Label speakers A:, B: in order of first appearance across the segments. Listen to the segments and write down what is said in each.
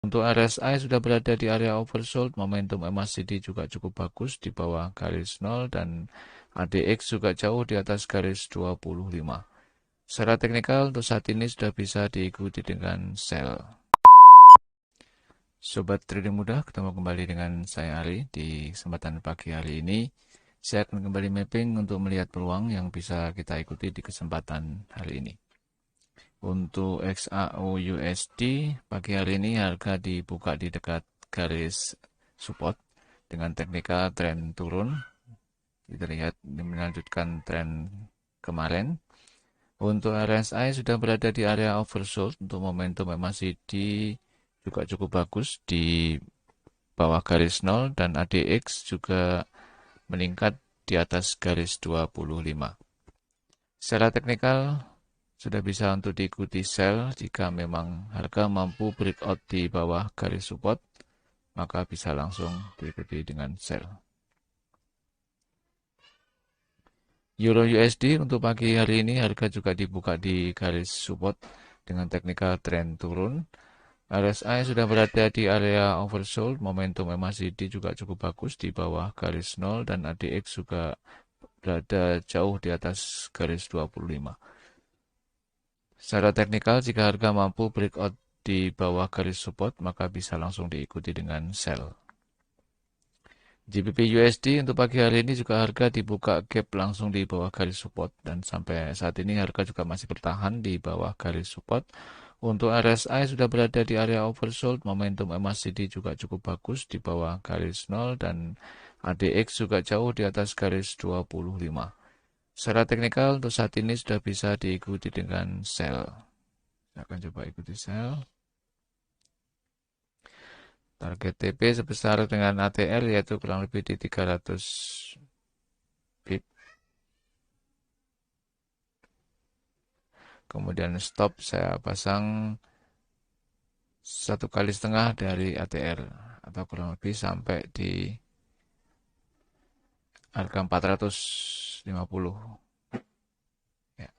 A: Untuk RSI sudah berada di area oversold, momentum MACD juga cukup bagus di bawah garis 0 dan ADX juga jauh di atas garis 25. Secara teknikal untuk saat ini sudah bisa diikuti dengan sell. Sobat trading muda, ketemu kembali dengan saya Ari. Di kesempatan pagi hari ini, saya akan kembali mapping untuk melihat peluang yang bisa kita ikuti di kesempatan hari ini. Untuk XAU USD, pagi hari ini harga dibuka di dekat garis support dengan teknikal tren turun. Kita lihat ini melanjutkan tren kemarin. Untuk RSI sudah berada di area oversold. Untuk momentum MACD juga cukup bagus di bawah garis 0 dan ADX juga meningkat di atas garis 25. Secara teknikal sudah bisa untuk diikuti sell jika memang harga mampu breakout di bawah garis support, maka bisa langsung diikuti dengan sell. Euro USD untuk pagi hari ini harga juga dibuka di garis support dengan teknikal tren turun. RSI sudah berada di area oversold, momentum MACD juga cukup bagus di bawah garis 0 dan ADX juga berada jauh di atas garis 25. Secara teknikal, jika harga mampu breakout di bawah garis support, maka bisa langsung diikuti dengan sell. GBP USD untuk pagi hari ini juga harga dibuka gap langsung di bawah garis support dan sampai saat ini harga juga masih bertahan di bawah garis support. Untuk RSI sudah berada di area oversold, momentum MACD juga cukup bagus di bawah garis 0 dan ADX juga jauh di atas garis 25. Secara teknikal untuk saat ini sudah bisa diikuti dengan sell. Saya akan coba ikuti sell. Target TP sebesar dengan ATR yaitu kurang lebih di 300 pip. Kemudian stop saya pasang 1,5 kali dari ATR atau kurang lebih sampai di harga 450. Ya.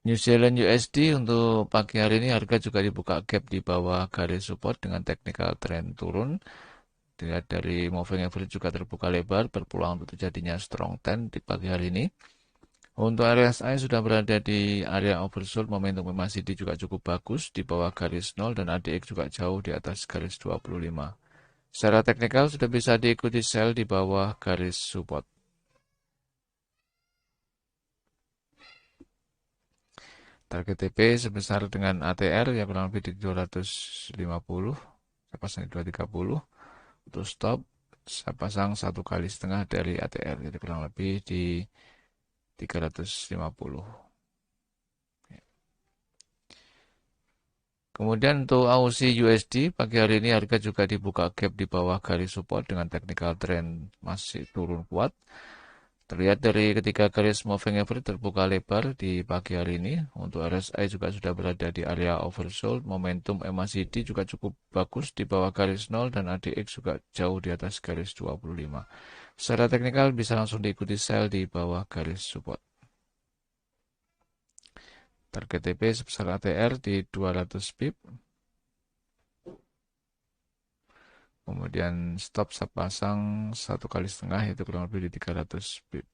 A: New Zealand USD untuk pagi hari ini harga juga dibuka gap di bawah garis support dengan technical trend turun. Dilihat dari moving average juga terbuka lebar, berpeluang untuk terjadinya strong trend di pagi hari ini. Untuk RSI sudah berada di area oversold, momentum MACD juga cukup bagus di bawah garis 0 dan ADX juga jauh di atas garis 25. Secara teknikal sudah bisa diikuti sell di bawah garis support. Target TP sebesar dengan ATR yang kurang lebih di 250. Saya pasang di 230. Untuk stop saya pasang 1,5 kali dari ATR, jadi kurang lebih di 350. Kemudian untuk Aussie USD, pagi hari ini harga juga dibuka gap di bawah garis support dengan technical trend masih turun kuat. Terlihat dari ketika garis moving average terbuka lebar di pagi hari ini. Untuk RSI juga sudah berada di area oversold. Momentum MACD juga cukup bagus di bawah garis 0 dan ADX juga jauh di atas garis 25. Secara teknikal bisa langsung diikuti sell di bawah garis support. Target TP sebesar ATR di 200 pip. Kemudian stop saya pasang 1,5 kali yaitu kurang lebih di 300 pip.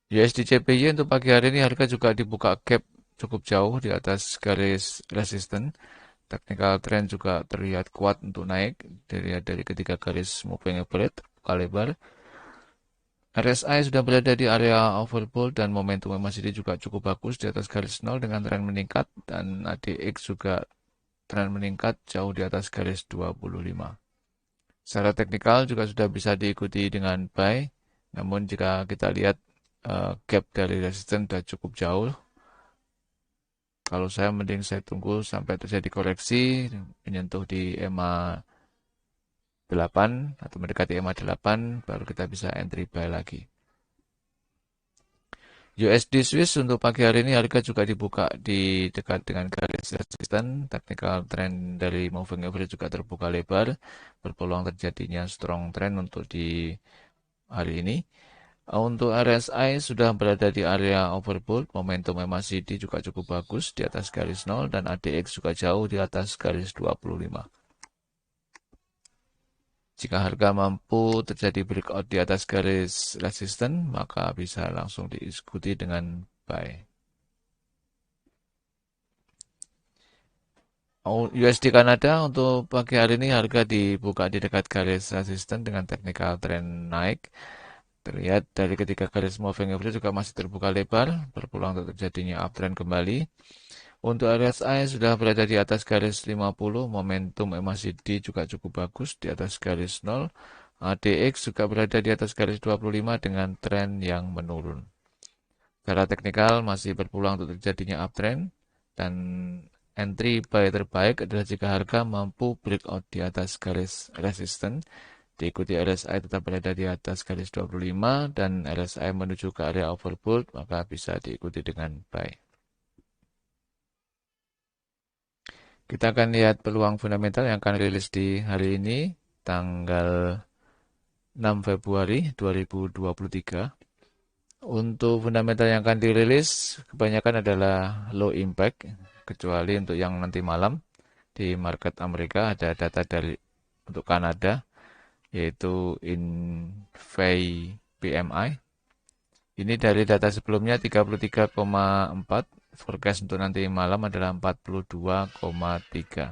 A: USD CPY untuk pagi hari ini harga juga dibuka gap cukup jauh di atas garis resisten. Technical trend juga terlihat kuat untuk naik dari ketiga garis moving average buka lebar. RSI sudah berada di area overbought dan momentum MACD juga cukup bagus di atas garis 0 dengan tren meningkat dan ADX juga tren meningkat jauh di atas garis 25. Secara teknikal juga sudah bisa diikuti dengan buy, namun jika kita lihat gap dari resisten sudah cukup jauh. Kalau saya mending saya tunggu sampai terjadi koreksi menyentuh di EMA 8 atau mendekati EMA 8 baru kita bisa entry buy lagi. USD Swiss untuk pagi hari ini harga juga dibuka di dekat dengan garis resisten. Technical trend dari moving average juga terbuka lebar, berpeluang terjadinya strong trend untuk di hari ini. Untuk RSI sudah berada di area overbought, momentum MACD juga cukup bagus di atas garis 0 dan ADX juga jauh di atas garis 25. Jika harga mampu terjadi breakout di atas garis resisten, maka bisa langsung diikuti dengan buy. USD Kanada untuk pagi hari ini harga dibuka di dekat garis resisten dengan technical trend naik. Terlihat dari ketiga garis moving average juga masih terbuka lebar, berpeluang untuk terjadinya uptrend kembali. Untuk RSI sudah berada di atas garis 50, momentum MACD juga cukup bagus di atas garis 0. ADX juga berada di atas garis 25 dengan tren yang menurun. Secara teknikal masih berpeluang untuk terjadinya uptrend dan entry buy terbaik adalah jika harga mampu breakout di atas garis resisten. Diikuti RSI tetap berada di atas garis 25 dan RSI menuju ke area overbought, maka bisa diikuti dengan buy. Kita akan lihat peluang fundamental yang akan rilis di hari ini, tanggal 6 Februari 2023. Untuk fundamental yang akan dirilis, kebanyakan adalah low impact, kecuali untuk yang nanti malam di market Amerika ada data dari untuk Kanada, yaitu Invei PMI. Ini dari data sebelumnya 33,4, forecast untuk nanti malam adalah 42,3.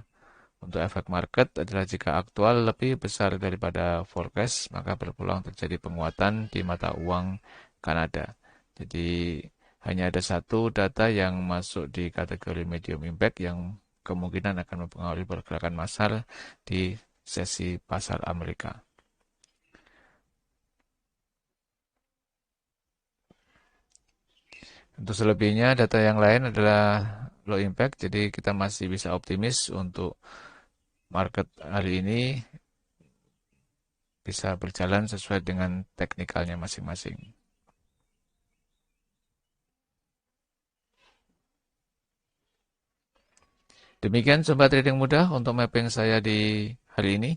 A: Untuk efek market adalah jika aktual lebih besar daripada forecast, maka berpeluang terjadi penguatan di mata uang Kanada. Jadi hanya ada satu data yang masuk di kategori medium impact yang kemungkinan akan mempengaruhi pergerakan pasar di sesi pasar Amerika. Untuk selebihnya data yang lain adalah low impact, jadi kita masih bisa optimis untuk market hari ini bisa berjalan sesuai dengan teknikalnya masing-masing. Demikian Sobat Trading Mudah untuk mapping saya di hari ini.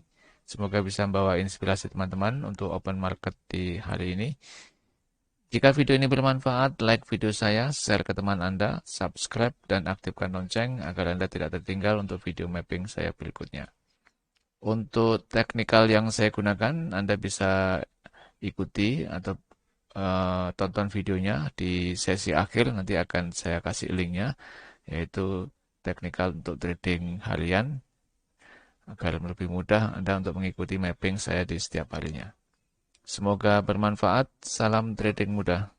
A: Semoga bisa membawa inspirasi teman-teman untuk open market di hari ini. Jika video ini bermanfaat, like video saya, share ke teman Anda, subscribe, dan aktifkan lonceng agar Anda tidak tertinggal untuk video mapping saya berikutnya. Untuk teknikal yang saya gunakan, Anda bisa ikuti atau tonton videonya di sesi akhir, nanti akan saya kasih linknya, yaitu teknikal untuk trading harian, agar lebih mudah Anda untuk mengikuti mapping saya di setiap harinya. Semoga bermanfaat. Salam trading mudah.